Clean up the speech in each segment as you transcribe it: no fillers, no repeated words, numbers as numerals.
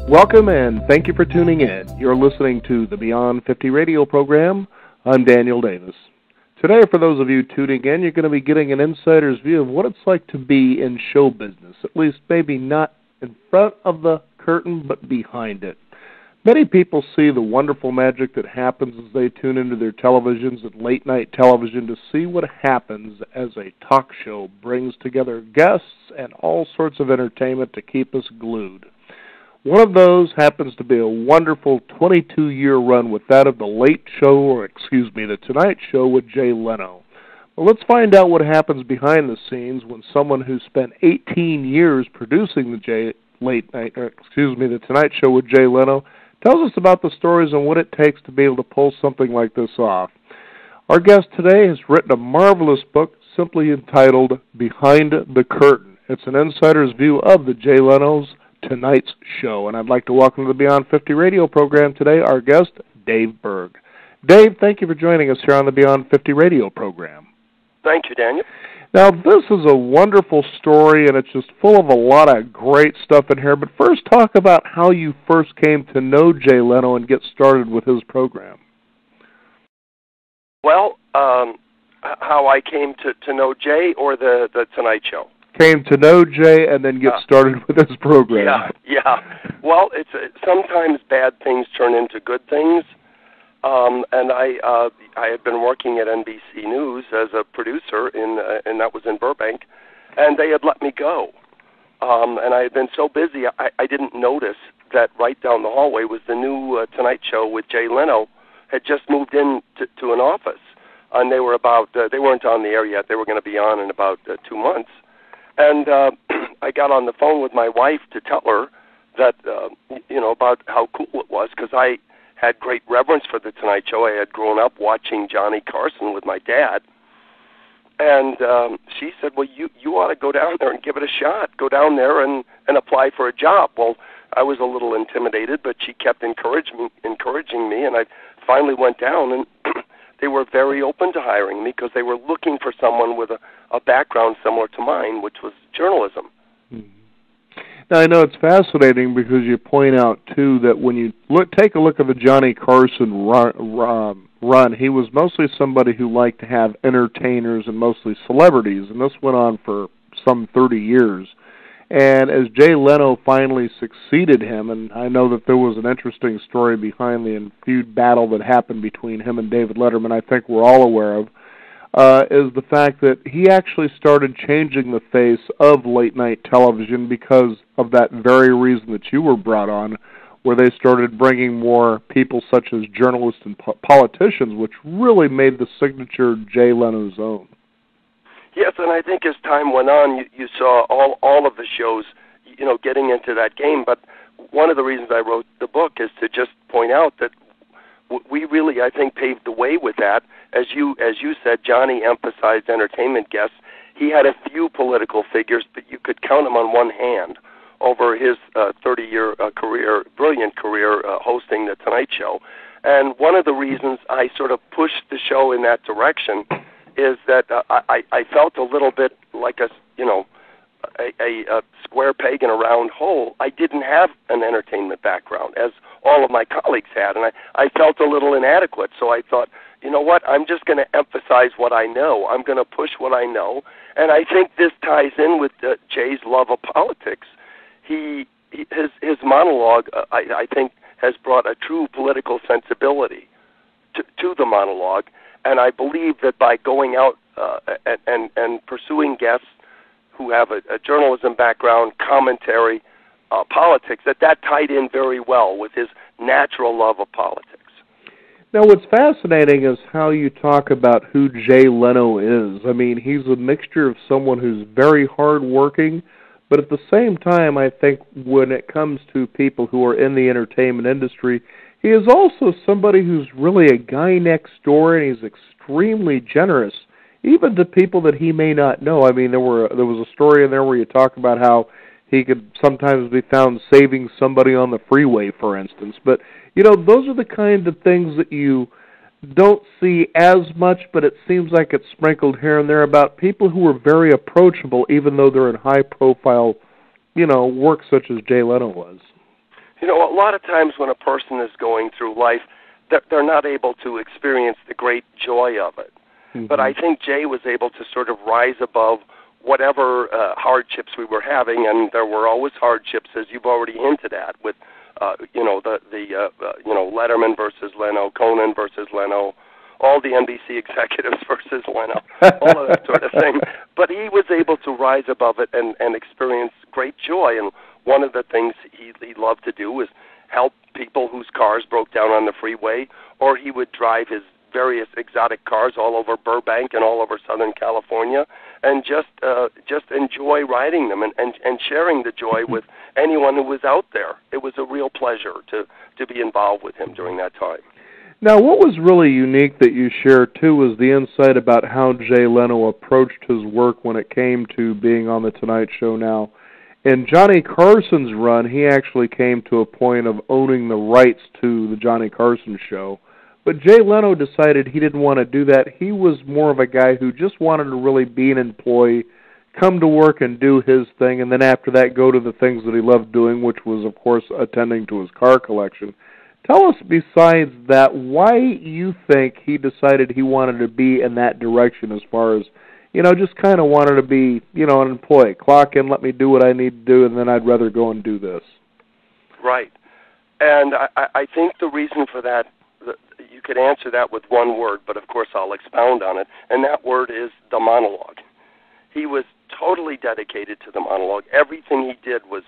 Welcome and thank you for tuning in. You're listening to the Beyond 50 radio program. I'm Daniel Davis. Today, for those of you tuning in, you're going to be getting an insider's view of what it's like to be in show business, at least maybe not in front of the curtain, but behind it. Many people see the wonderful magic that happens as they tune into their televisions and late-night television to see what happens as a talk show brings together guests and all sorts of entertainment to keep us glued. One of those happens to be a wonderful 22-year run with that of The Tonight Show with Jay Leno. Well, let's find out what happens behind the scenes when someone who spent 18 years producing The Tonight Show with Jay Leno tells us about the stories and what it takes to be able to pull something like this off. Our guest today has written a marvelous book simply entitled Behind the Curtain. It's an insider's view of the Jay Leno's Tonight's Show, and I'd like to welcome to the Beyond 50 radio program today our guest, Dave Berg. Dave, thank you for joining us here on the Beyond 50 radio program. Thank you, Daniel. Now, this is a wonderful story, and it's just full of a lot of great stuff in here, but first talk about how you first came to know Jay Leno and get started with his program. Well, how I came to know Jay or the Tonight Show? Came to know Jay and then get started with his program. Yeah. Well, it's sometimes bad things turn into good things, and I had been working at NBC News as a producer, and that was in Burbank, and they had let me go, and I had been so busy I didn't notice that right down the hallway was the new Tonight Show with Jay Leno. Had just moved in to an office, and they were they weren't on the air yet. They were going to be on in about 2 months. And I got on the phone with my wife to tell her that, about how cool it was, because I had great reverence for The Tonight Show. I had grown up watching Johnny Carson with my dad. And she said, well, you ought to go down there and give it a shot. Go down there and apply for a job. Well, I was a little intimidated, but she kept encouraging me, and I finally went down, and they were very open to hiring me because they were looking for someone with a background similar to mine, which was journalism. Mm-hmm. Now, I know it's fascinating because you point out, too, that when you take a look at the Johnny Carson run, he was mostly somebody who liked to have entertainers and mostly celebrities, and this went on for some 30 years. And as Jay Leno finally succeeded him, and I know that there was an interesting story behind the feud battle that happened between him and David Letterman, I think we're all aware of, is the fact that he actually started changing the face of late-night television because of that very reason that you were brought on, where they started bringing more people such as journalists and politicians, which really made the signature Jay Leno's own. Yes, and I think as time went on, you saw all of the shows, getting into that game. But one of the reasons I wrote the book is to just point out that we really, I think, paved the way with that. As you said, Johnny emphasized entertainment guests. He had a few political figures, but you could count them on one hand over his 30-year career, brilliant career hosting The Tonight Show. And one of the reasons I sort of pushed the show in that direction is that I felt a little bit like a square peg in a round hole. I didn't have an entertainment background, as all of my colleagues had, and I felt a little inadequate. So I thought, you know what, I'm just going to emphasize what I know. I'm going to push what I know, and I think this ties in with Jay's love of politics. His monologue, I think, has brought a true political sensibility to the monologue. And I believe that by going out and pursuing guests who have a journalism background, commentary, politics, that tied in very well with his natural love of politics. Now, what's fascinating is how you talk about who Jay Leno is. I mean, he's a mixture of someone who's very hardworking, but at the same time, I think when it comes to people who are in the entertainment industry, he is also somebody who's really a guy next door, and he's extremely generous, even to people that he may not know. I mean, there was a story in there where you talk about how he could sometimes be found saving somebody on the freeway, for instance. But, those are the kind of things that you don't see as much, but it seems like it's sprinkled here and there about people who are very approachable, even though they're in high-profile, work such as Jay Leno was. You know, a lot of times when a person is going through life, they're not able to experience the great joy of it. Mm-hmm. But I think Jay was able to sort of rise above whatever hardships we were having, and there were always hardships, as you've already hinted at, with Letterman versus Leno, Conan versus Leno, all the NBC executives versus Leno, all of that sort of thing. But he was able to rise above it and experience great joy. And one of the things he loved to do was help people whose cars broke down on the freeway, or he would drive his various exotic cars all over Burbank and all over Southern California, and just enjoy riding them and sharing the joy with anyone who was out there. It was a real pleasure to be involved with him during that time. Now, what was really unique that you shared, too, was the insight about how Jay Leno approached his work when it came to being on The Tonight Show now. In Johnny Carson's run, he actually came to a point of owning the rights to the Johnny Carson show. But Jay Leno decided he didn't want to do that. He was more of a guy who just wanted to really be an employee, come to work and do his thing, and then after that go to the things that he loved doing, which was, of course, attending to his car collection. Tell us, besides that, why you think he decided he wanted to be in that direction as far as, just kind of wanted to be, an employee. Clock in, let me do what I need to do, and then I'd rather go and do this. Right. And I think the reason for that, you could answer that with one word, but of course I'll expound on it, and that word is the monologue. He was totally dedicated to the monologue. Everything he did was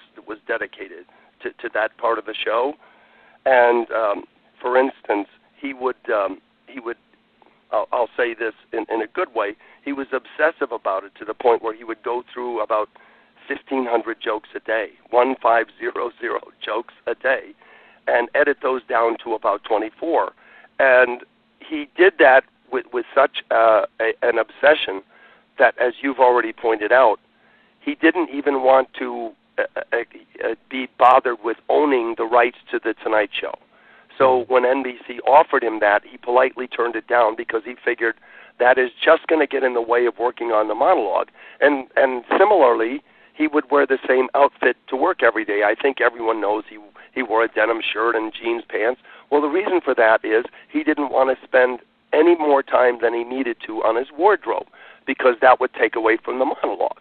dedicated to that part of the show. And for instance, he would I'll say this in a good way, he was obsessive about it to the point where he would go through about 1,500 jokes a day, 1,500 jokes a day, and edit those down to about 24. And he did that with such an obsession that, as you've already pointed out, he didn't even want to be bothered with owning the rights to The Tonight Show. So when NBC offered him that, he politely turned it down because he figured that is just going to get in the way of working on the monologue. And similarly, he would wear the same outfit to work every day. I think everyone knows he wore a denim shirt and jeans pants. Well, the reason for that is he didn't want to spend any more time than he needed to on his wardrobe because that would take away from the monologue.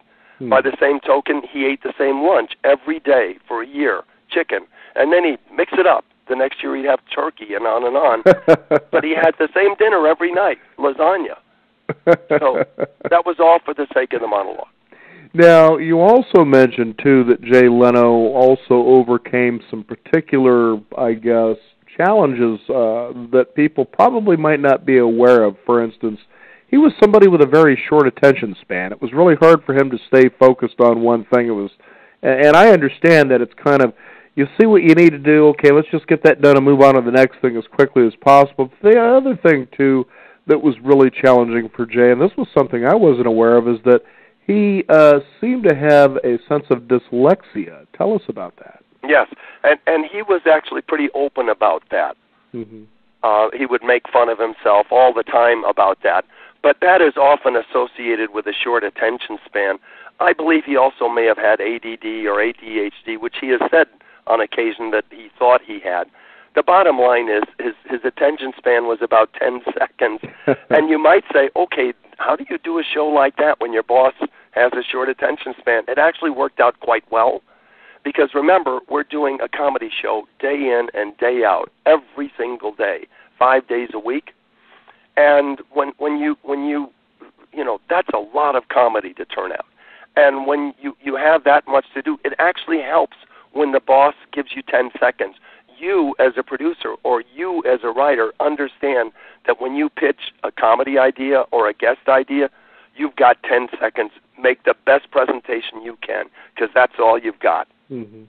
By the same token, he ate the same lunch every day for a year, chicken, and then he'd mix it up. The next year he'd have turkey and on and on. But he had the same dinner every night, lasagna. So that was all for the sake of the monologue. Now, you also mentioned, too, that Jay Leno also overcame some particular, I guess, challenges that people probably might not be aware of. For instance, he was somebody with a very short attention span. It was really hard for him to stay focused on one thing. And I understand that it's kind of, you see what you need to do, okay, let's just get that done and move on to the next thing as quickly as possible. But the other thing, too, that was really challenging for Jay, and this was something I wasn't aware of, is that he seemed to have a sense of dyslexia. Tell us about that. Yes, and he was actually pretty open about that. Mm-hmm. He would make fun of himself all the time about that. But that is often associated with a short attention span. I believe he also may have had ADD or ADHD, which he has said on occasion that he thought he had. The bottom line is his attention span was about 10 seconds. And you might say, okay, how do you do a show like that when your boss has a short attention span? It actually worked out quite well. Because remember, we're doing a comedy show day in and day out, every single day, 5 days a week. And when you that's a lot of comedy to turn out. And when you have that much to do, it actually helps when the boss gives you 10 seconds. You as a producer or you as a writer understand that when you pitch a comedy idea or a guest idea, you've got 10 seconds. Make the best presentation you can because that's all you've got. Mm-hmm.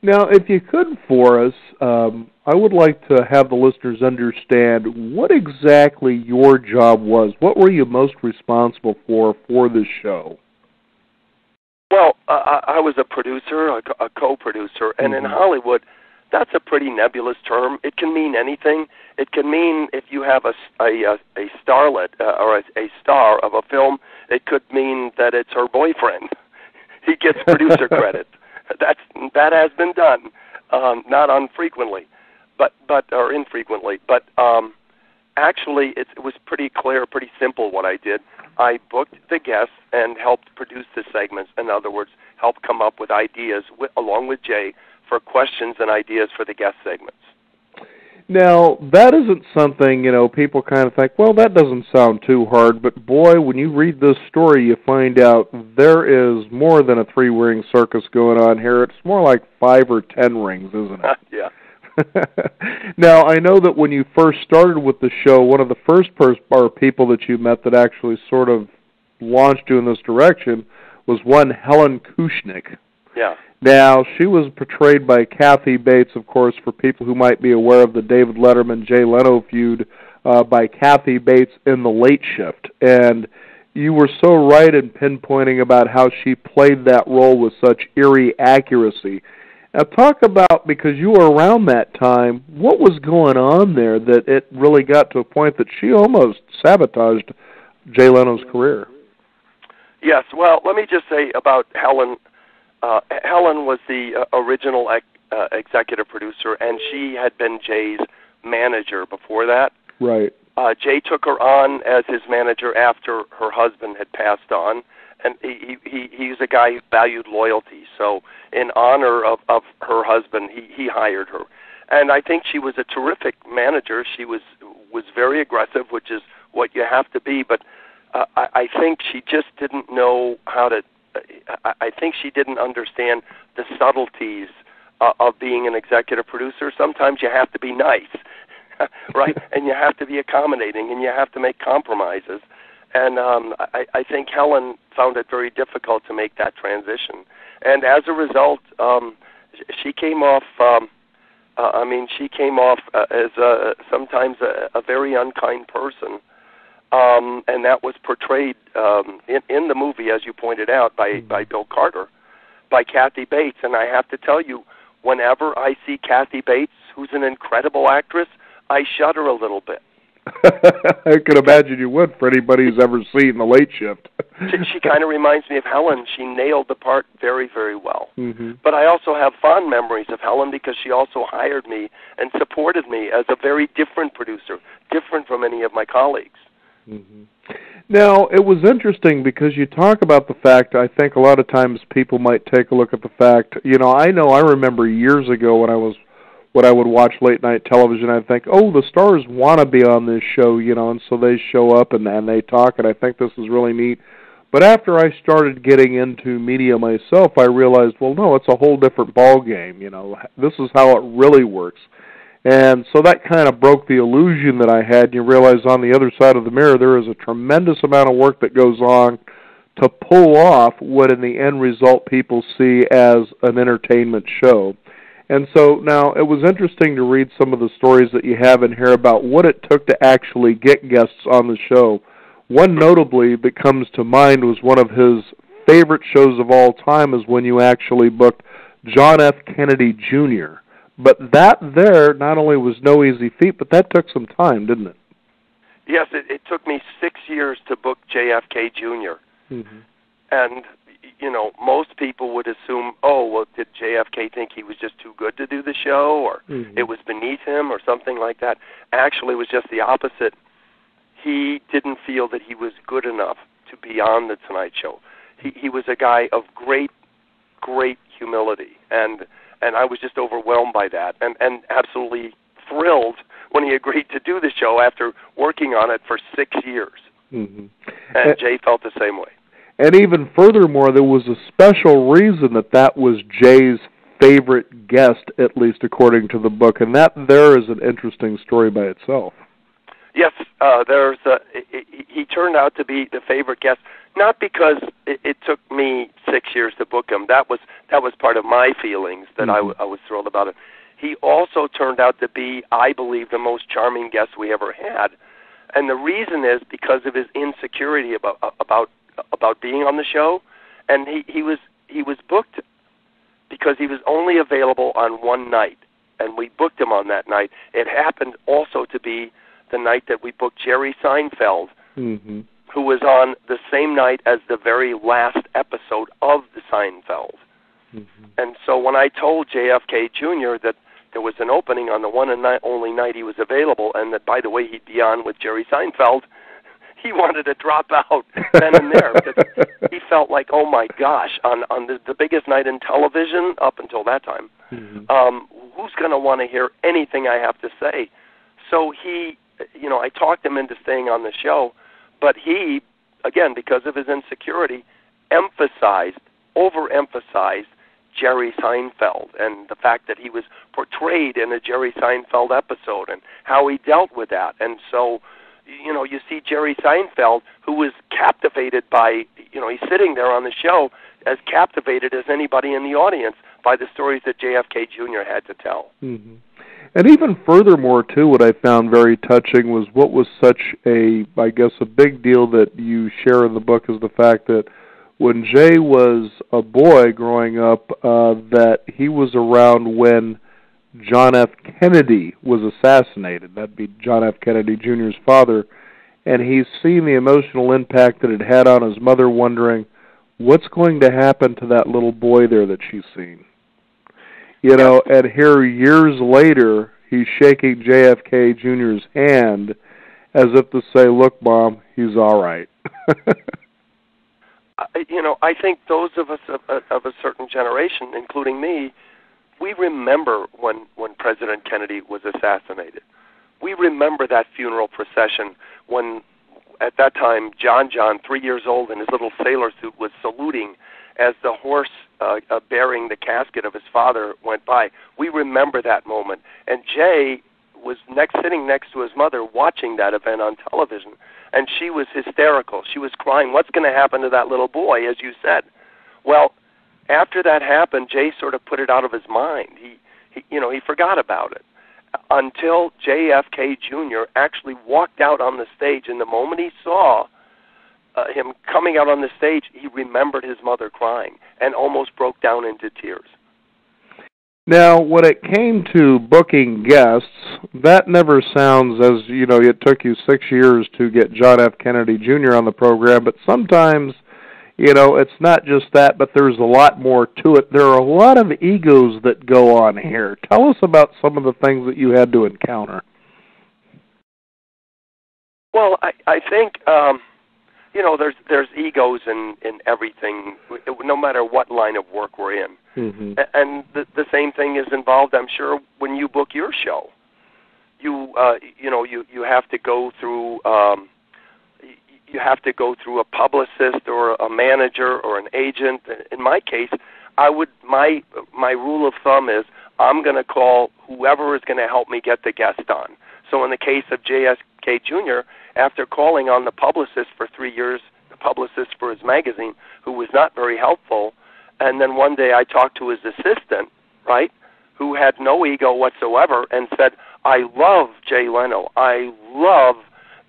Now, if you could for us, I would like to have the listeners understand what exactly your job was. What were you most responsible for this show? Well, I was a producer, a co-producer, and in Hollywood, that's a pretty nebulous term. It can mean anything. It can mean if you have a starlet or a star of a film, it could mean that it's her boyfriend. He gets producer credit. That has been done. not unfrequently, or infrequently. But actually, it was pretty clear, pretty simple what I did. I booked the guests and helped produce the segments. In other words, helped come up with ideas along with Jay for questions and ideas for the guest segments. Now, that isn't something, people kind of think, well, that doesn't sound too hard, but boy, when you read this story, you find out there is more than a 3-ring circus going on here. It's more like 5 or 10 rings, isn't it? Yeah. Now, I know that when you first started with the show, one of the first people that you met that actually sort of launched you in this direction was one Helen Kushnick. Yeah. Now, she was portrayed by Kathy Bates, of course, for people who might be aware of the David Letterman, Jay Leno feud, by Kathy Bates in The Late Shift. And you were so right in pinpointing about how she played that role with such eerie accuracy. Now, talk about, because you were around that time, what was going on there that it really got to a point that she almost sabotaged Jay Leno's career? Yes, well, let me just say about Helen. Helen was the original executive producer, and she had been Jay's manager before that. Right. Jay took her on as his manager after her husband had passed on, and he was a guy who valued loyalty. So in honor of her husband, he hired her. And I think she was a terrific manager. She was very aggressive, which is what you have to be, but I think she just didn't know how to I think she didn't understand the subtleties of being an executive producer. Sometimes you have to be nice, right? And you have to be accommodating, and you have to make compromises. And I think Helen found it very difficult to make that transition. And as a result, she came off. She came off as sometimes a very unkind person. And that was portrayed in the movie, as you pointed out, by Bill Carter, by Kathy Bates. And I have to tell you, whenever I see Kathy Bates, who's an incredible actress, I shudder a little bit. I could imagine you would, for anybody who's ever seen The Late Shift. She kind of reminds me of Helen. She nailed the part very, very well. Mm-hmm. But I also have fond memories of Helen because she also hired me and supported me as a very different producer, different from any of my colleagues. Mm-hmm. Now, it was interesting because you talk about the fact, I think a lot of times people might take a look at the fact, I remember years ago when I would watch late night television, I'd think, oh, the stars want to be on this show, and so they show up and they talk, and I think this is really neat. But after I started getting into media myself, I realized, well, no, it's a whole different ball game. This is how it really works. And so that kind of broke the illusion that I had. You realize on the other side of the mirror there is a tremendous amount of work that goes on to pull off what in the end result people see as an entertainment show. And so now it was interesting to read some of the stories that you have in here about what it took to actually get guests on the show. One notably that comes to mind was one of his favorite shows of all time is when you actually booked John F. Kennedy Jr., but that there not only was no easy feat, but that took some time, didn't it? Yes, it took me 6 years to book JFK Jr. Mm-hmm. And, most people would assume, oh, well, did JFK think he was just too good to do the show, or it was beneath him, or something like that? Actually, it was just the opposite. He didn't feel that he was good enough to be on The Tonight Show. He was a guy of great, great humility, and I was just overwhelmed by that, and absolutely thrilled when he agreed to do the show after working on it for 6 years. Mm-hmm. And Jay felt the same way. And even furthermore, there was a special reason that was Jay's favorite guest, at least according to the book, and that there is an interesting story by itself. Yes, he turned out to be the favorite guest, not because it took me 6 years to book him. That was part of my feelings that I was thrilled about it. He also turned out to be, I believe, the most charming guest we ever had, and the reason is because of his insecurity about being on the show, and he was booked because he was only available on one night, and we booked him on that night. It happened also to be the night that we booked Jerry Seinfeld, who was on the same night as the very last episode of the Seinfeld. Mm-hmm. And so when I told JFK Jr. that there was an opening on the one and only night he was available, and that, by the way, he'd be on with Jerry Seinfeld, he wanted to drop out then and there because he felt like, oh my gosh, on the biggest night in television up until that time, who's going to want to hear anything I have to say? So he, I talked him into staying on the show, but he, again, because of his insecurity, overemphasized Jerry Seinfeld and the fact that he was portrayed in a Jerry Seinfeld episode and how he dealt with that. And so, you see Jerry Seinfeld, who was captivated by, he's sitting there on the show as captivated as anybody in the audience by the stories that JFK Jr. had to tell. Mm-hmm. And even furthermore, too, what I found very touching was what was such a big deal that you share in the book is the fact that when Jay was a boy growing up, that he was around when John F. Kennedy was assassinated. That'd be John F. Kennedy Jr.'s father. And he's seen the emotional impact that it had on his mother, wondering, what's going to happen to that little boy there that she's seen? And here years later, he's shaking JFK Jr.'s hand as if to say, look, Mom, he's all right. I think those of us of a certain generation, including me, we remember when President Kennedy was assassinated. We remember that funeral procession when, at that time, John, 3 years old, in his little sailor suit, was saluting as the horse bearing the casket of his father went by. We remember that moment. And Jay was sitting next to his mother watching that event on television, and she was hysterical. She was crying, what's going to happen to that little boy, as you said? Well, after that happened, Jay sort of put it out of his mind. He forgot about it until JFK Jr. actually walked out on the stage, and the moment he saw him coming out on the stage, he remembered his mother crying and almost broke down into tears. Now, when it came to booking guests, that never sounds as, it took you 6 years to get John F. Kennedy Jr. on the program, but sometimes, it's not just that, but there's a lot more to it. There are a lot of egos that go on here. Tell us about some of the things that you had to encounter. Well, I think, there's egos in everything, no matter what line of work we're in. Mm-hmm. And the same thing is involved, I'm sure, when you book your show. You have to go through a publicist or a manager or an agent. In my case, my rule of thumb is I'm going to call whoever is going to help me get the guest on. So in the case of JFK Jr., after calling on the publicist for 3 years, the publicist for his magazine, who was not very helpful, and then one day I talked to his assistant, right, who had no ego whatsoever, and said, I love Jay Leno. I love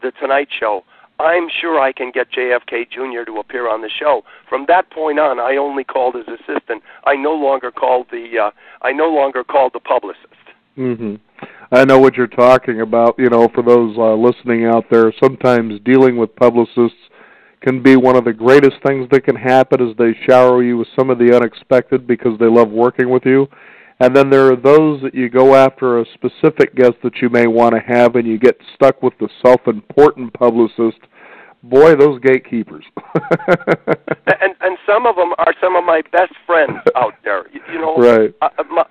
The Tonight Show. I'm sure I can get JFK Jr. to appear on the show. From that point on, I only called his assistant. I no longer called the publicist. Mm-hmm. I know what you're talking about. For those listening out there, sometimes dealing with publicists can be one of the greatest things that can happen, as they shower you with some of the unexpected because they love working with you. And then there are those that you go after a specific guest that you may want to have, and you get stuck with the self-important publicist. Boy, those gatekeepers. and some of them are some of my best friends out there. Right.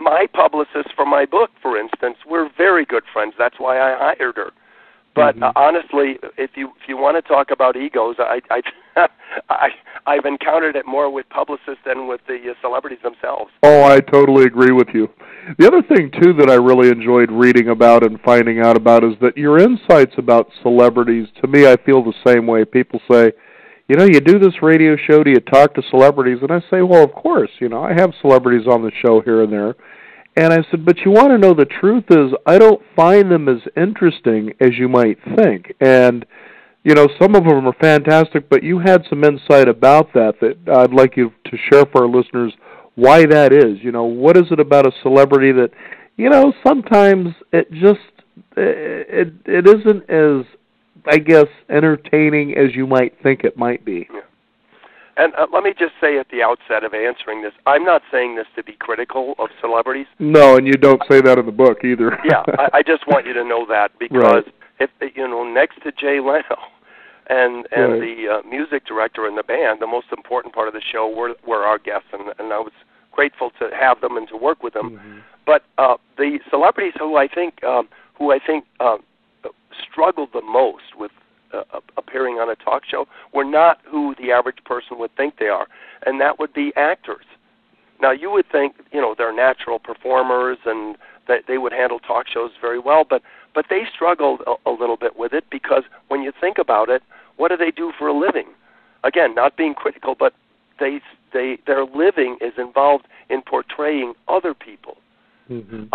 My publicist for my book, for instance, we're very good friends. That's why I hired her. But honestly, if you want to talk about egos, I've encountered it more with publicists than with the celebrities themselves. Oh, I totally agree with you. The other thing, too, that I really enjoyed reading about and finding out about is that your insights about celebrities, to me, I feel the same way. People say, you do this radio show, do you talk to celebrities? And I say, well, of course, I have celebrities on the show here and there. And I said, but you want to know the truth is I don't find them as interesting as you might think. And, some of them are fantastic, but you had some insight about that I'd like you to share for our listeners why that is. What is it about a celebrity that, sometimes it just, it isn't as, I guess, entertaining as you might think it might be. And let me just say at the outset of answering this, I'm not saying this to be critical of celebrities. No, and you don't say that in the book either. Yeah, I just want you to know that, because if next to Jay Leno and the music director and the band, the most important part of the show were our guests, and I was grateful to have them and to work with them. Mm-hmm. But the celebrities who I think struggled the most with appearing on a talk show were not who the average person would think they are, and that would be actors. Now, you would think, they're natural performers and that they would handle talk shows very well, but they struggled a little bit with it, because when you think about it, what do they do for a living? Again, not being critical, but their living is involved in portraying other people. Mm-hmm.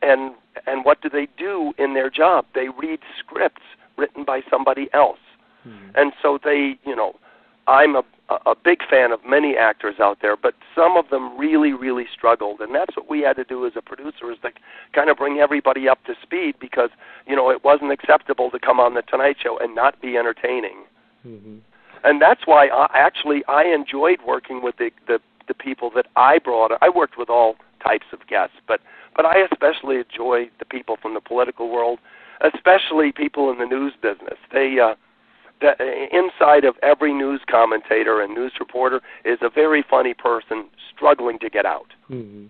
And what do they do in their job? They read scripts written by somebody else. Mm-hmm. And so I'm a big fan of many actors out there, but some of them really, really struggled. And that's what we had to do as a producer, is to kind of bring everybody up to speed, because, it wasn't acceptable to come on The Tonight Show and not be entertaining. Mm-hmm. And that's why I enjoyed working with the people that I brought. I worked with all types of guests, but I especially enjoy the people from the political world, especially people in the news business. The inside of every news commentator and news reporter is a very funny person struggling to get out. Mm-hmm.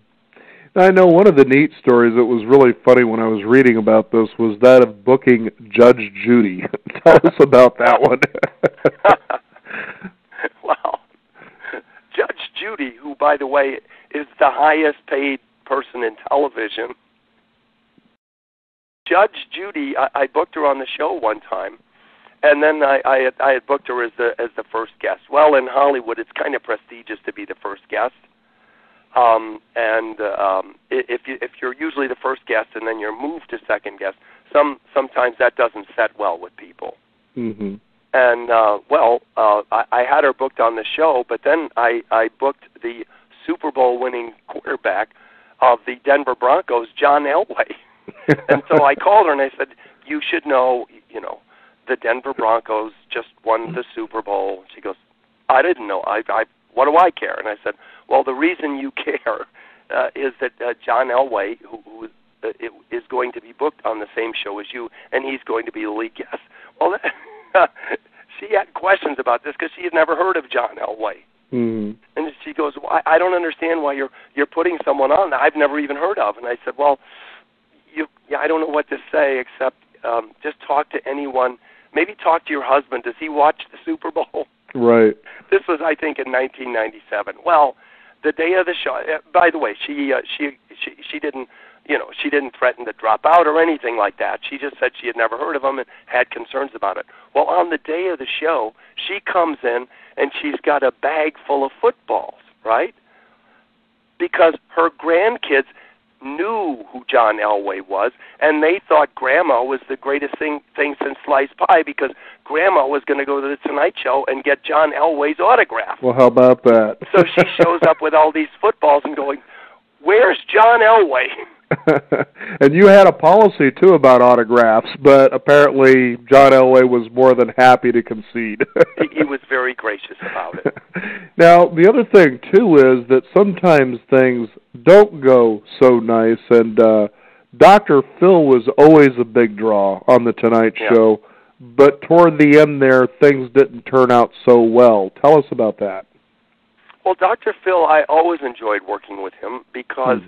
I know one of the neat stories that was really funny when I was reading about this was that of booking Judge Judy. Tell us about that one. Well, Judge Judy, who, by the way, is the highest paid person in television. Judge Judy, I booked her on the show one time, and then I had booked her as the first guest. Well, in Hollywood, it's kind of prestigious to be the first guest. If you're usually the first guest and then you're moved to second guest, sometimes that doesn't set well with people. Mm-hmm. And I had her booked on the show, but then I booked the Super Bowl winning quarterback of the Denver Broncos, John Elway. And so I called her and I said, "You should know, the Denver Broncos just won the Super Bowl." She goes, "I didn't know. What do I care?" And I said, "Well, the reason you care is that John Elway, who is going to be booked on the same show as you, and he's going to be the lead guest." Well, she had questions about this because she had never heard of John Elway. Mm. And she goes, "Well, I don't understand why you're putting someone on that I've never even heard of." And I said, "Well, I don't know what to say except just talk to anyone. Maybe talk to your husband. Does he watch the Super Bowl?" Right. This was, I think, in 1997. Well, the day of the show. By the way, she didn't, she didn't threaten to drop out or anything like that. She just said she had never heard of him and had concerns about it. Well, on the day of the show, she comes in and she's got a bag full of footballs, right? Because her grandkids knew who John Elway was, and they thought Grandma was the greatest thing since sliced pie, because Grandma was going to go to the Tonight Show and get John Elway's autograph. Well, how about that? So she shows up with all these footballs and going, "Where's John Elway?" And you had a policy, too, about autographs, but apparently John Elway was more than happy to concede. He was very gracious about it. Now, the other thing, too, is that sometimes things don't go so nice, and Dr. Phil was always a big draw on The Tonight Show, but toward the end there, things didn't turn out so well. Tell us about that. Well, Dr. Phil, I always enjoyed working with him because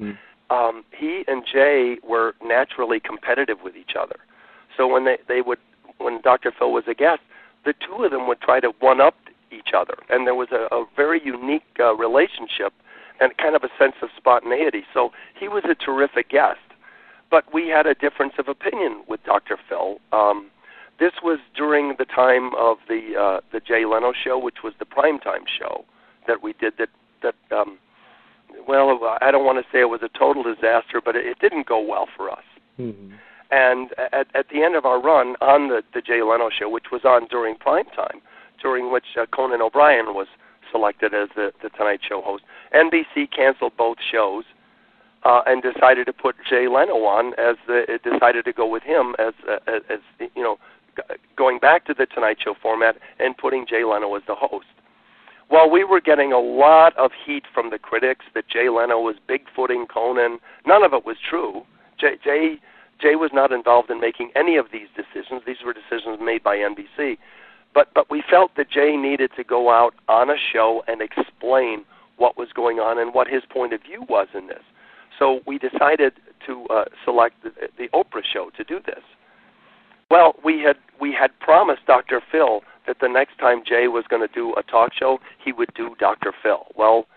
he and Jay were naturally competitive with each other. So when when Dr. Phil was a guest, the two of them would try to one-up each other, and there was a very unique relationship and kind of a sense of spontaneity. So he was a terrific guest, but we had a difference of opinion with Dr. Phil. This was during the time of the Jay Leno show, which was the primetime show that we did. Well, I don't want to say it was a total disaster, but it didn't go well for us. Mm-hmm. And at the end of our run on the Jay Leno show, which was on during prime time, during which Conan O'Brien was selected as the Tonight Show host, NBC canceled both shows and decided to put Jay Leno on it decided to go with him as going back to the Tonight Show format and putting Jay Leno as the host. Well, we were getting a lot of heat from the critics that Jay Leno was bigfooting Conan. None of it was true. Jay was not involved in making any of these decisions. These were decisions made by NBC. But we felt that Jay needed to go out on a show and explain what was going on and what his point of view was in this. So we decided to select the Oprah show to do this. Well, we had promised Dr. Phil that the next time Jay was going to do a talk show, he would do Dr. Phil. Well,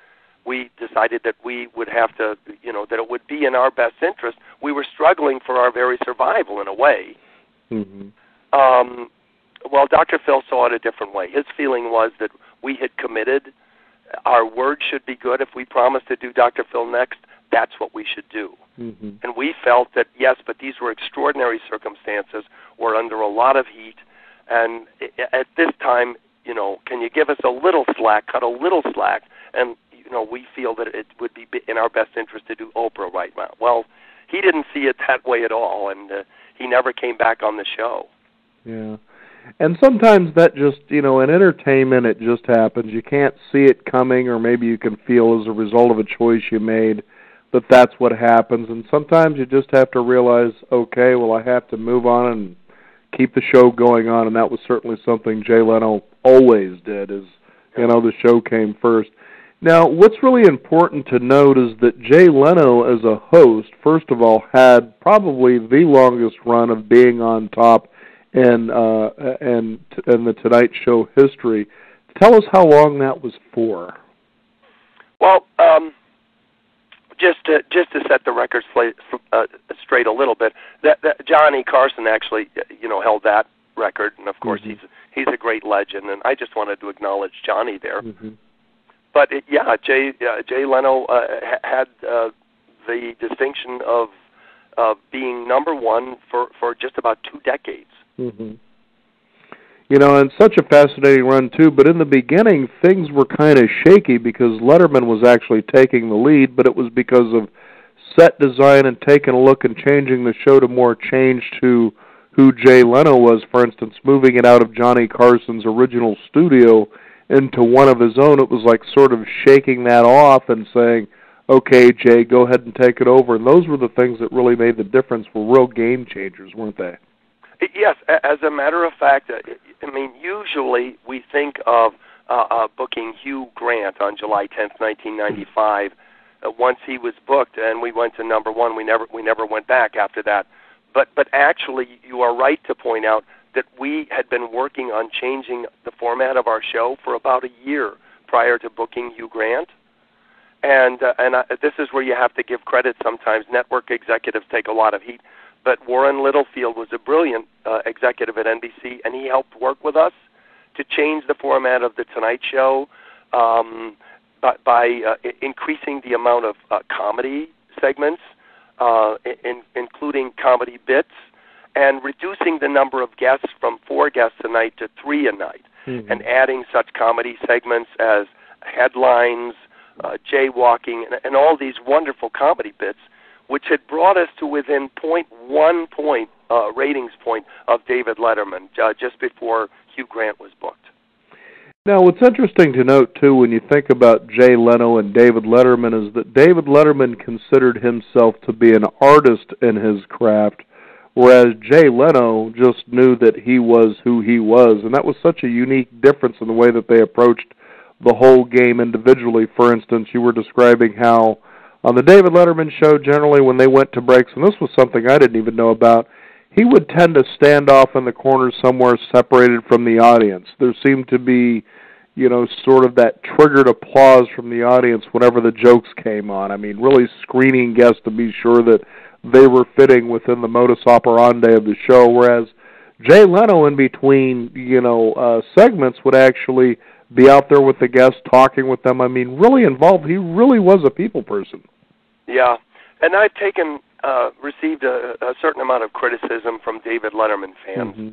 we decided that we would have to, that it would be in our best interest. We were struggling for our very survival in a way. Mm-hmm. Well, Dr. Phil saw it a different way. His feeling was that we had committed. Our word should be good. If we promised to do Dr. Phil next, that's what we should do. Mm-hmm. And we felt that, yes, but these were extraordinary circumstances. We're under a lot of heat. And at this time, can you give us a little slack, cut a little slack? And, we feel that it would be in our best interest to do Oprah right now. Well, he didn't see it that way at all, and he never came back on the show. Yeah. And sometimes that just, in entertainment, it just happens. You can't see it coming, or maybe you can feel as a result of a choice you made that that's what happens. And sometimes you just have to realize, okay, well, I have to move on and keep the show going on. And that was certainly something Jay Leno always did, is, the show came first. Now, what's really important to note is that Jay Leno, as a host, first of all, had probably the longest run of being on top in the Tonight Show history. Tell us how long that was for. Well, just to set the record straight a little bit, that Johnny Carson actually held that record, and of course mm-hmm. he's a great legend, and I just wanted to acknowledge Johnny there. Mm-hmm. But Jay Leno had the distinction of being number one for just about 2 decades. Mm-hmm. And such a fascinating run, too. But in the beginning, things were kind of shaky because Letterman was actually taking the lead, but it was because of set design and taking a look and changing the show to more change to who Jay Leno was, for instance, moving it out of Johnny Carson's original studio into one of his own. It was like sort of shaking that off and saying, okay, Jay, go ahead and take it over. And those were the things that really made the difference, were real game changers, weren't they? Yes, as a matter of fact, usually we think of booking Hugh Grant on July 10th, 1995. Once he was booked and we went to number one, we never went back after that. But actually, you are right to point out that we had been working on changing the format of our show for about a year prior to booking Hugh Grant. And this is where you have to give credit sometimes. Network executives take a lot of heat. But Warren Littlefield was a brilliant executive at NBC, and he helped work with us to change the format of The Tonight Show by increasing the amount of comedy segments, including comedy bits, and reducing the number of guests from 4 guests a night to 3 a night, mm-hmm. and adding such comedy segments as headlines, jaywalking, and all these wonderful comedy bits, which had brought us to within 0.1 point ratings point of David Letterman just before Hugh Grant was booked. Now, what's interesting to note, too, when you think about Jay Leno and David Letterman, is that David Letterman considered himself to be an artist in his craft, whereas Jay Leno just knew that he was who he was. And that was such a unique difference in the way that they approached the whole game individually. For instance, you were describing how on the David Letterman show, generally when they went to breaks, and this was something I didn't even know about, he would tend to stand off in the corner somewhere separated from the audience. There seemed to be, sort of that triggered applause from the audience whenever the jokes came on. Really screening guests to be sure that they were fitting within the modus operandi of the show, whereas Jay Leno in between, segments would actually be out there with the guests, talking with them. Really involved. He really was a people person. Yeah, and I've received a certain amount of criticism from David Letterman fans, mm-hmm.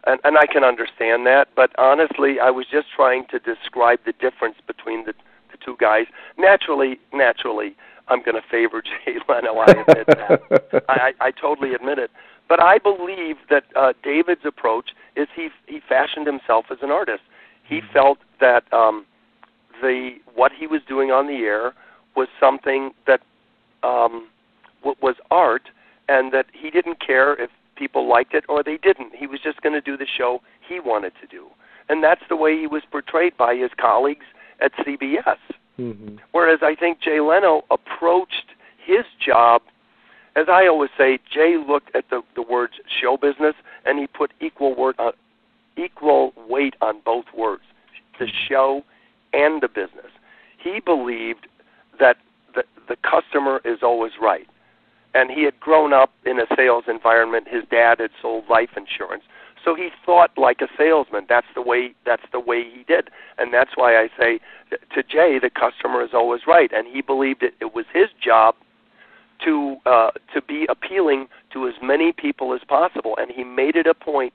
and I can understand that, but honestly, I was just trying to describe the difference between the two guys. Naturally, I'm going to favor Jay Leno, I admit that. I totally admit it. But I believe that David's approach is he fashioned himself as an artist. He felt that what he was doing on the air was something that was art, and that he didn't care if people liked it or they didn't. He was just going to do the show he wanted to do. And that's the way he was portrayed by his colleagues at CBS. Mm-hmm. Whereas I think Jay Leno approached his job, as I always say, Jay looked at the words show business, and he put equal weight on both words, the show and the business. He believed that the customer is always right. And he had grown up in a sales environment. His dad had sold life insurance. So he thought like a salesman. That's the way he did. And that's why I say to Jay, the customer is always right. And he believed it was his job to be appealing to as many people as possible. And he made it a point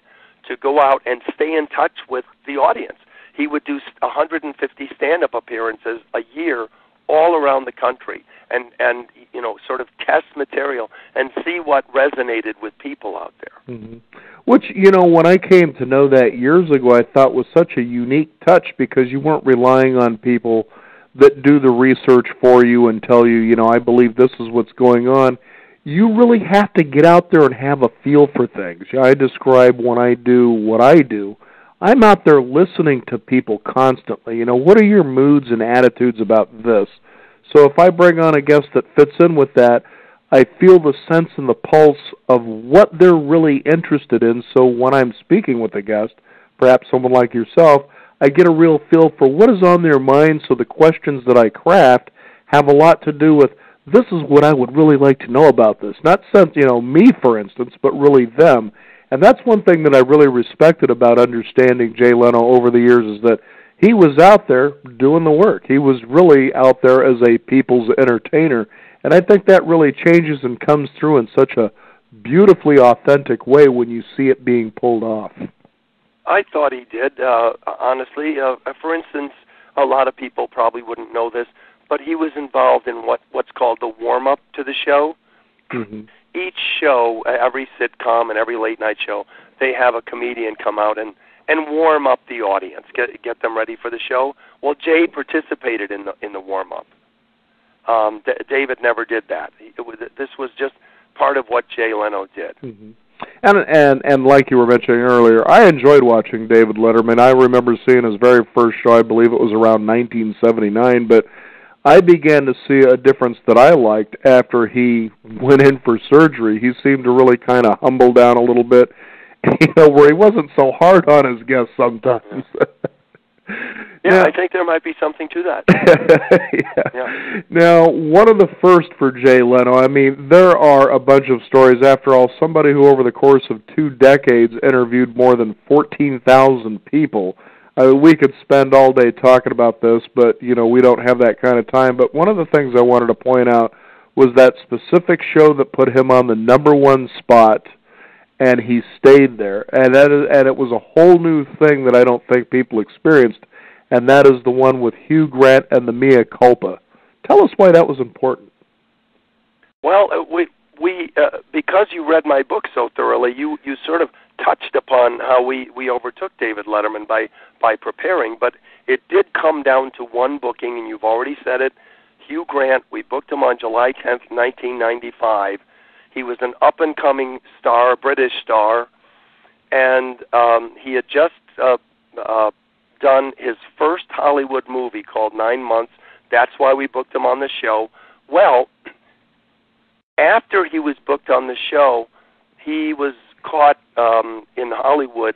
to go out and stay in touch with the audience. He would do 150 stand-up appearances a year all around the country, and sort of test material and see what resonated with people out there. Mm-hmm. Which, when I came to know that years ago, I thought was such a unique touch, because you weren't relying on people that do the research for you and tell you, I believe this is what's going on. You really have to get out there and have a feel for things. I describe when I do what I do, I'm out there listening to people constantly. What are your moods and attitudes about this? So if I bring on a guest that fits in with that, I feel the sense and the pulse of what they're really interested in. So when I'm speaking with a guest, perhaps someone like yourself, I get a real feel for what is on their mind, so the questions that I craft have a lot to do with, this is what I would really like to know about this. Not me, for instance, but really them. And that's one thing that I really respected about understanding Jay Leno over the years, is that he was out there doing the work. He was really out there as a people's entertainer. And I think that really changes and comes through in such a beautifully authentic way when you see it being pulled off. I thought he did, honestly. For instance, a lot of people probably wouldn't know this, but he was involved in what's called the warm-up to the show. Mm-hmm. Each show, every sitcom and every late-night show, they have a comedian come out and warm up the audience, get them ready for the show. Well, Jay participated in the warm-up. David never did that. This was just part of what Jay Leno did. Mm-hmm. And like you were mentioning earlier, I enjoyed watching David Letterman. I remember seeing his very first show. I believe it was around 1979, but I began to see a difference that I liked after he went in for surgery. He seemed to really kind of humble down a little bit, where he wasn't so hard on his guests sometimes. Yeah, I think there might be something to that. Yeah. Now, one of the first for Jay Leno, there are a bunch of stories. After all, somebody who over the course of 2 decades interviewed more than 14,000 people. We could spend all day talking about this, but, we don't have that kind of time. But one of the things I wanted to point out was that specific show that put him on the #1 spot, and he stayed there. And it was a whole new thing that I don't think people experienced, and that is the one with Hugh Grant and the Mea Culpa. Tell us why that was important. Well, we because you read my book so thoroughly, you sort of touched upon how we overtook David Letterman by preparing, but it did come down to one booking, and you've already said it. Hugh Grant, we booked him on July 10th, 1995. He was an up-and-coming star, a British star, and he had just done his first Hollywood movie called 9 Months. That's why we booked him on the show. Well, after he was booked on the show, he was caught in Hollywood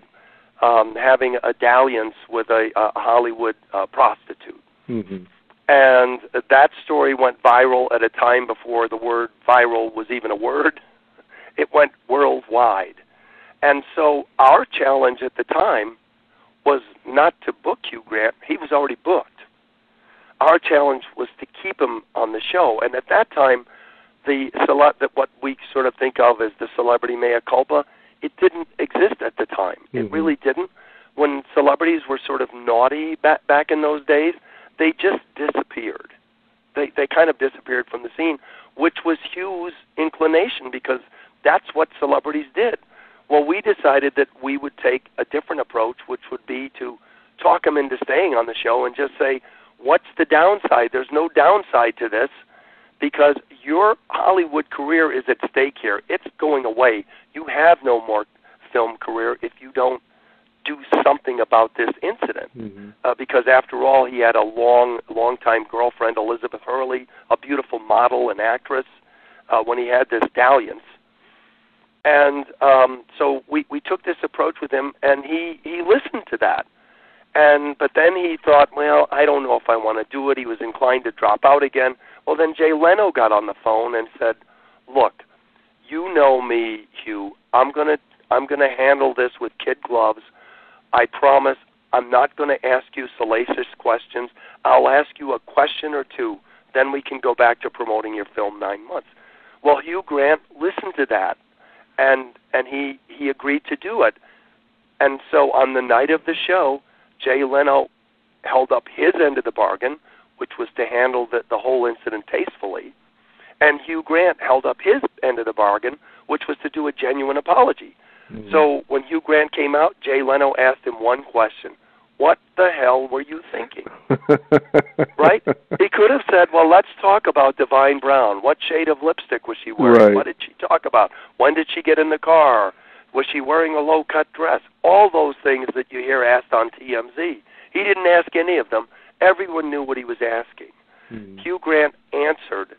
having a dalliance with a Hollywood prostitute. Mm-hmm. And that story went viral at a time before the word viral was even a word. It went worldwide. And so our challenge at the time was not to book Hugh Grant. He was already booked. Our challenge was to keep him on the show. And at that time, what we sort of think of as the celebrity mea culpa, it didn't exist at the time. Mm-hmm. It really didn't. When celebrities were sort of naughty back in those days, they just disappeared. They kind of disappeared from the scene, which was Hugh's inclination, because that's what celebrities did. Well, we decided that we would take a different approach, which would be to talk him into staying on the show and just say, what's the downside? There's no downside to this because your Hollywood career is at stake here. It's going away. You have no more film career if you don't do something about this incident. Because after all, he had a long-time girlfriend, Elizabeth Hurley, a beautiful model and actress, when he had this dalliance. And so we took this approach with him, and he listened to that. But then he thought, well, I don't know if I want to do it. He was inclined to drop out again. Well, then Jay Leno got on the phone and said, look, you know me, Hugh. I'm gonna handle this with kid gloves. I promise I'm not going to ask you salacious questions. I'll ask you a question or two. Then we can go back to promoting your film 9 months. Well, Hugh Grant listened to that, and he agreed to do it. And so on the night of the show, Jay Leno held up his end of the bargain, which was to handle the whole incident tastefully. And Hugh Grant held up his end of the bargain, which was to do a genuine apology. So when Hugh Grant came out, Jay Leno asked him one question. What the hell were you thinking? Right? He could have said, well, let's talk about Divine Brown. What shade of lipstick was she wearing? Right. What did she talk about? When did she get in the car? Was she wearing a low-cut dress? All those things that you hear asked on TMZ. He didn't ask any of them. Everyone knew what he was asking. Hugh Grant answered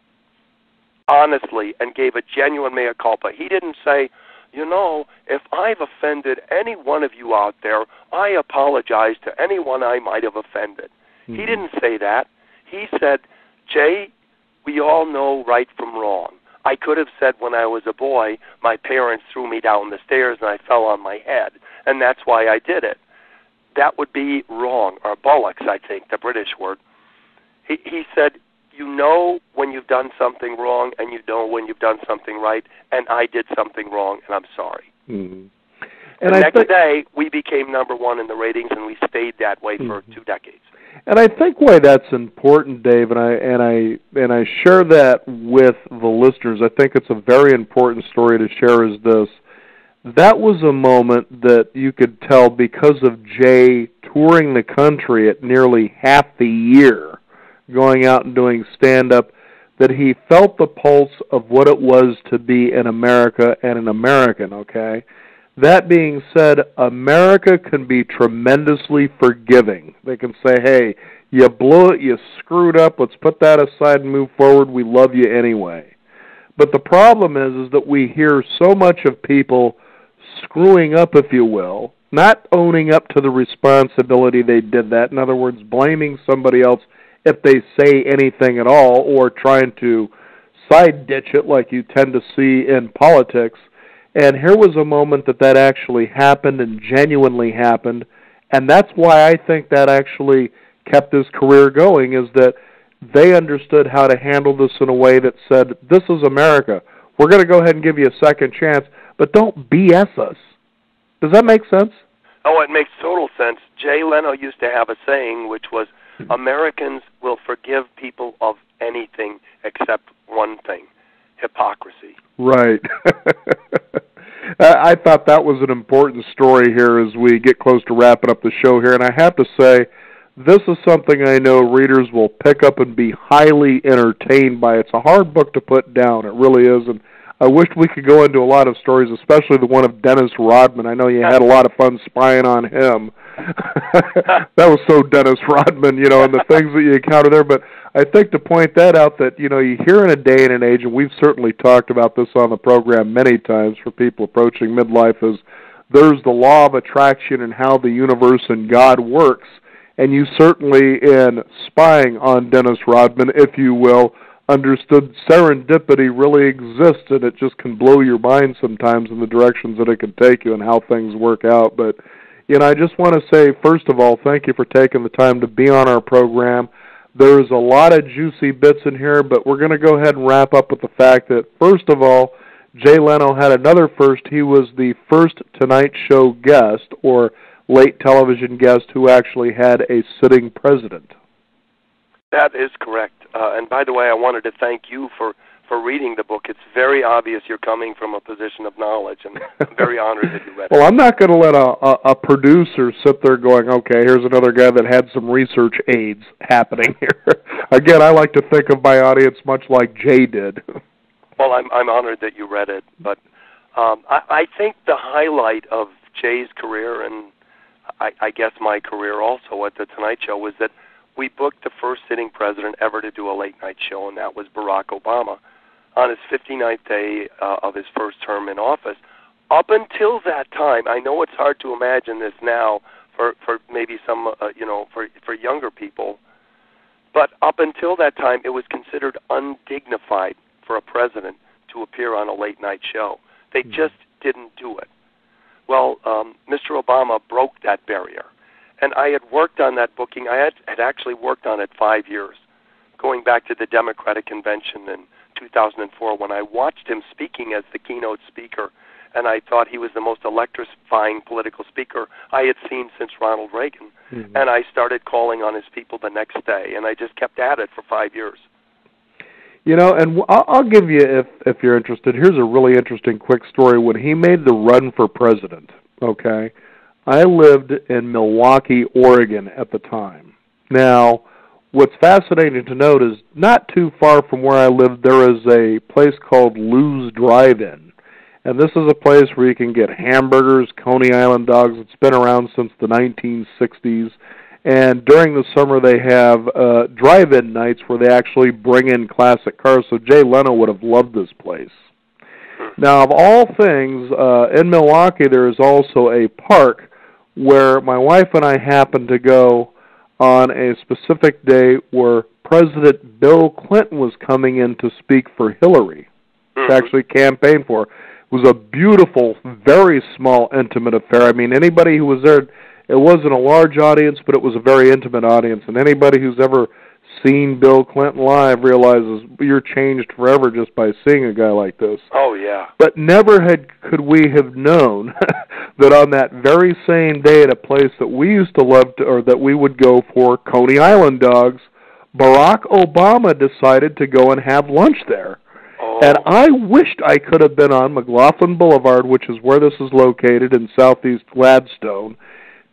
honestly and gave a genuine mea culpa. He didn't say, you know, if I've offended any one of you out there, I apologize to anyone I might have offended. He didn't say that. He said, Jay, we all know right from wrong. I could have said when I was a boy, my parents threw me down the stairs and I fell on my head, and that's why I did it. That would be wrong, or bollocks, I think, the British word. He said, you know when you've done something wrong and you know when you've done something right, and I did something wrong, and I'm sorry. And the next day, we became number one in the ratings, and we stayed that way for 2 decades. And I think why that's important, Dave, and I share that with the listeners. I think it's a very important story to share is this. That was a moment that you could tell because of Jay touring the country at nearly half the year, going out and doing stand-up, that he felt the pulse of what it was to be in America and an American, okay? That being said, America can be tremendously forgiving. They can say, hey, you blew it, you screwed up, let's put that aside and move forward, we love you anyway. But the problem is that we hear so much of people screwing up, if you will, not owning up to the responsibility they did that. In other words, blaming somebody else if they say anything at all, or trying to side ditch it like you tend to see in politics. And here was a moment that actually happened and genuinely happened, and that's why I think that actually kept his career going, is that they understood how to handle this in a way that said, this is America. We're going to go ahead and give you a second chance, but don't BS us. Does that make sense? Oh, it makes total sense. Jay Leno used to have a saying, which was, Americans will forgive people of anything except one thing, hypocrisy. Right. I thought that was an important story here as we get close to wrapping up the show here, and I have to say, this is something I know readers will pick up and be highly entertained by. It's a hard book to put down, it really is, and I wished we could go into a lot of stories, especially the one of Dennis Rodman. I know you had a lot of fun spying on him. That was so Dennis Rodman, you know, and the things that you encounter there. But I think to point that out that, you know, you hear in a day and an age, and we've certainly talked about this on the program many times for people approaching midlife, is there's the law of attraction and how the universe and God works. And you certainly, in spying on Dennis Rodman, if you will, understood serendipity really exists, and it just can blow your mind sometimes in the directions that it can take you and how things work out. But, you know, I just want to say, first of all, thank you for taking the time to be on our program. There's a lot of juicy bits in here, but we're going to go ahead and wrap up with the fact that, first of all, Jay Leno had another first. He was the first Tonight Show guest, or late television guest, who actually had a sitting president. That is correct. And by the way, I wanted to thank you for for reading the book. It's very obvious you're coming from a position of knowledge, and I'm very honored that you read it. Well, I'm not going to let a producer sit there going, okay, here's another guy that had some research aids happening here. Again, I like to think of my audience much like Jay did. Well, I'm honored that you read it, but I think the highlight of Jay's career, and I guess my career also at The Tonight Show, was that we booked the first sitting president ever to do a late-night show, and that was Barack Obama on his 59th day of his first term in office. Up until that time, I know it's hard to imagine this now for maybe some, for younger people, but up until that time, it was considered undignified for a president to appear on a late-night show. They just didn't do it. Well, Mr. Obama broke that barrier, and I had worked on that booking. I had actually worked on it 5 years, going back to the Democratic Convention in 2004 when I watched him speaking as the keynote speaker, and I thought he was the most electrifying political speaker I had seen since Ronald Reagan. Mm-hmm. And I started calling on his people the next day, and I just kept at it for 5 years. You know, and I'll give you, if you're interested, here's a really interesting quick story. When he made the run for president, okay, I lived in Milwaukee, Oregon at the time. Now, what's fascinating to note is not too far from where I lived, there is a place called Lou's Drive-In. And this is a place where you can get hamburgers, Coney Island dogs. It's been around since the 1960s. And during the summer, they have drive-in nights where they actually bring in classic cars. So Jay Leno would have loved this place. Now, of all things, in Milwaukee, there is also a park where my wife and I happened to go on a specific day where President Bill Clinton was coming in to speak for Hillary, to actually campaign for her. It was a beautiful, very small, intimate affair. I mean, anybody who was there, it wasn't a large audience, but it was a very intimate audience. And anybody who's ever seen Bill Clinton live realizes you're changed forever just by seeing a guy like this. Oh, yeah. But never could we have known that on that very same day at a place that we used to love, or that we would go for Coney Island dogs, Barack Obama decided to go and have lunch there. Oh. And I wished I could have been on McLaughlin Boulevard, which is where this is located in southeast Gladstone,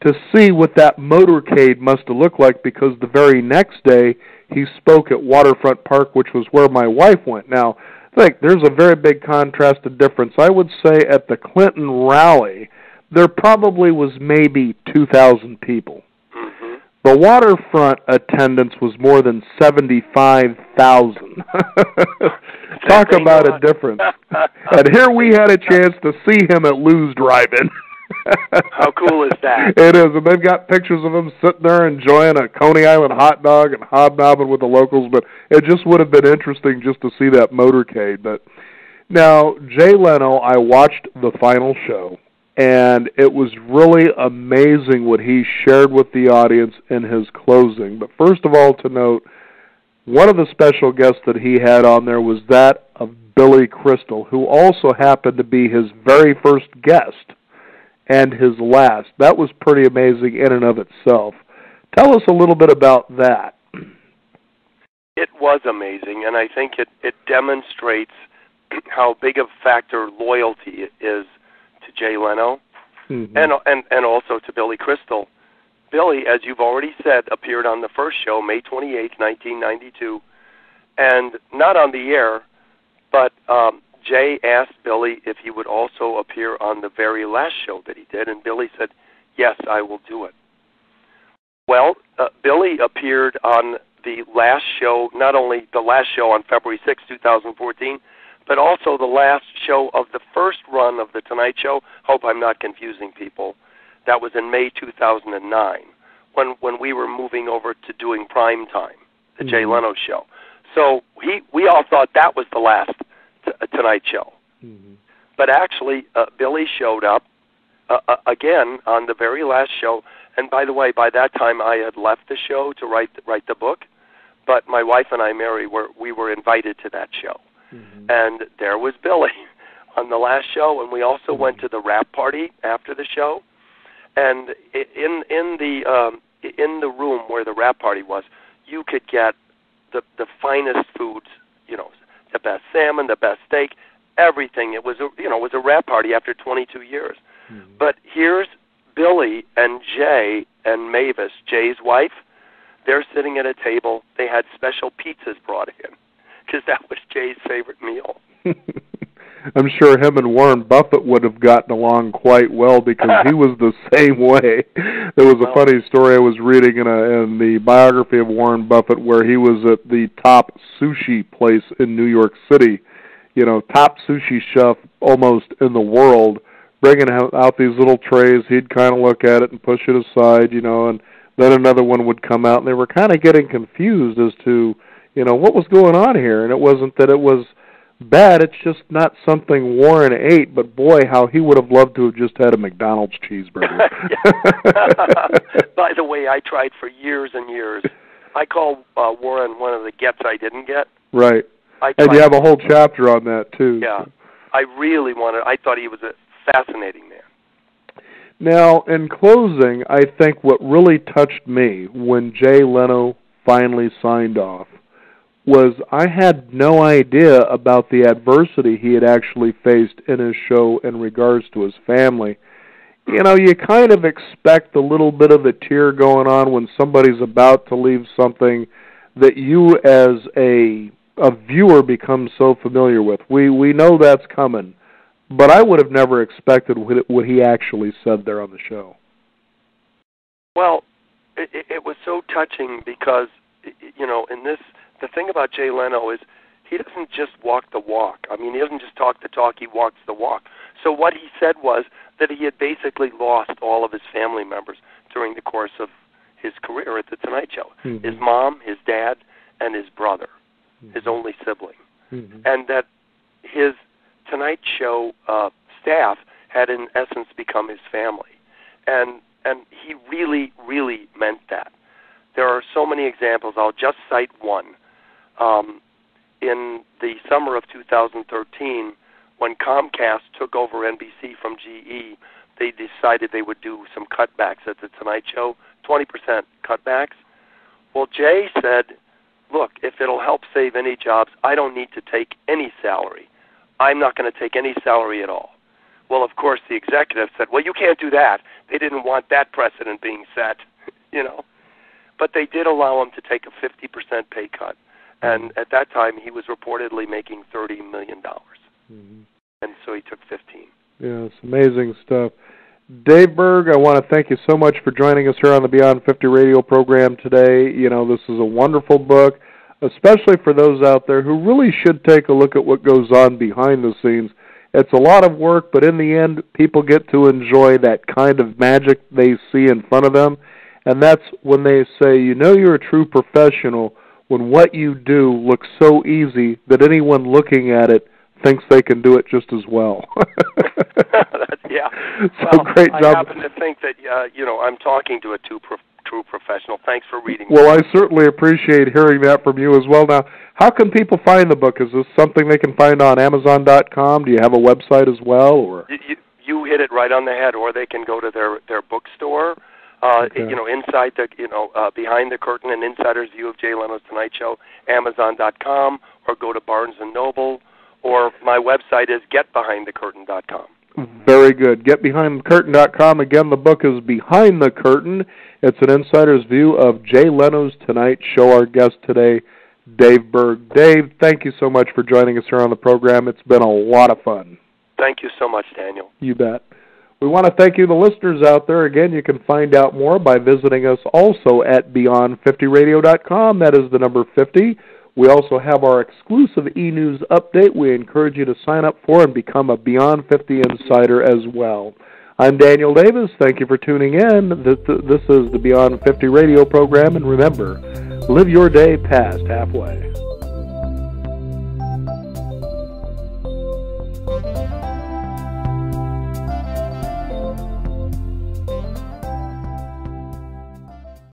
to see what that motorcade must have looked like, because the very next day he spoke at Waterfront Park, which was where my wife went. Now, there's a very big contrast and difference. I would say at the Clinton rally, there probably was maybe 2,000 people. Mm-hmm. The waterfront attendance was more than 75,000. Talk about a difference. And here we had a chance to see him at Lou's Drive-In. How cool is that? It is, and they've got pictures of him sitting there enjoying a Coney Island hot dog and hobnobbing with the locals, but it just would have been interesting just to see that motorcade. But now, Jay Leno, I watched the final show, and it was really amazing what he shared with the audience in his closing. But first of all, to note, one of the special guests that he had on there was that of Billy Crystal, who also happened to be his very first guest and his last. That was pretty amazing in and of itself. Tell us a little bit about that. It was amazing, and I think it demonstrates how big a factor loyalty is to Jay Leno, mm-hmm. and also to Billy Crystal. Billy, as you've already said, appeared on the first show, May 28, 1992, and not on the air, but Jay asked Billy if he would also appear on the very last show that he did, and Billy said, yes, I will do it. Well, Billy appeared on the last show, not only the last show on February 6, 2014, but also the last show of the first run of The Tonight Show. Hope I'm not confusing people. That was in May 2009, when we were moving over to doing prime time, the Jay Leno show. So we all thought that was the last Tonight Show. Mm-hmm. But actually, Billy showed up again on the very last show. And by the way, by that time I had left the show to write the book. But my wife and I, Mary, we were invited to that show. Mm-hmm. And there was Billy on the last show. And we also went to the wrap party after the show. And in the room where the wrap party was, you could get the finest foods, the best salmon, the best steak, everything. It was a wrap party after 22 years. Mm-hmm. But here's Billy and Jay and Mavis, Jay's wife. They're sitting at a table. They had special pizzas brought in because that was Jay's favorite meal. I'm sure him and Warren Buffett would have gotten along quite well because he was the same way. There was a funny story I was reading in the biography of Warren Buffett where he was at the top sushi place in New York City, top sushi chef almost in the world, bringing out these little trays. He'd kind of look at it and push it aside, and then another one would come out, and they were kind of getting confused as to, what was going on here. And it wasn't that it was bad, it's just not something Warren ate, but boy, how he would have loved to have just had a McDonald's cheeseburger. By the way, I tried for years and years. I call Warren one of the gets I didn't get. Right. And you have a whole chapter on that, too. Yeah. I thought he was a fascinating man. Now, in closing, I think what really touched me when Jay Leno finally signed off was I had no idea about the adversity he had actually faced in his show in regards to his family. You kind of expect a little bit of a tear going on when somebody's about to leave something that you as a viewer become so familiar with. We know that's coming. But I would have never expected what he actually said there on the show. Well, it was so touching because, in this, the thing about Jay Leno is he doesn't just walk the walk. I mean, he doesn't just talk the talk, he walks the walk. So what he said was that he had basically lost all of his family members during the course of his career at The Tonight Show. Mm-hmm. His mom, his dad, and his brother, mm-hmm. his only sibling. Mm-hmm. And that his Tonight Show staff had in essence become his family, and he really, really meant that. There are so many examples. I'll just cite one. In the summer of 2013, when Comcast took over NBC from GE, they decided they would do some cutbacks at The Tonight Show, 20% cutbacks. Well, Jay said, look, if it'll help save any jobs, I don't need to take any salary. I'm not going to take any salary at all. Well, of course, the executive said, well, you can't do that. They didn't want that precedent being set, But they did allow him to take a 50% pay cut. And at that time, he was reportedly making $30 million. Mm-hmm. And so he took 15. Yeah, it's amazing stuff. Dave Berg, I want to thank you so much for joining us here on the Beyond 50 radio program today. This is a wonderful book, especially for those out there who really should take a look at what goes on behind the scenes. It's a lot of work, but in the end, people get to enjoy that kind of magic they see in front of them, and that's when they say, you're a true professional when what you do looks so easy that anyone looking at it thinks they can do it just as well. Yeah. So great job. I happen to think that, I'm talking to a true professional. Thanks for reading. Well, I certainly appreciate hearing that from you as well. Now, how can people find the book? Is this something they can find on Amazon.com? Do you have a website as well? Or you hit it right on the head, or they can go to their bookstore. Okay. Inside the, Behind the Curtain, an insider's view of Jay Leno's Tonight Show, Amazon.com, or go to Barnes & Noble, or my website is GetBehindTheCurtain.com. Very good. GetBehindTheCurtain.com. Again, the book is Behind the Curtain. It's an insider's view of Jay Leno's Tonight Show. Our guest today, Dave Berg. Dave, thank you so much for joining us here on the program. It's been a lot of fun. Thank you so much, Daniel. You bet. We want to thank you, the listeners out there. Again, you can find out more by visiting us also at Beyond50Radio.com. That is the number 50. We also have our exclusive e-news update we encourage you to sign up for and become a Beyond 50 insider as well. I'm Daniel Davis. Thank you for tuning in. This is the Beyond 50 radio program, and remember, live your day past halfway.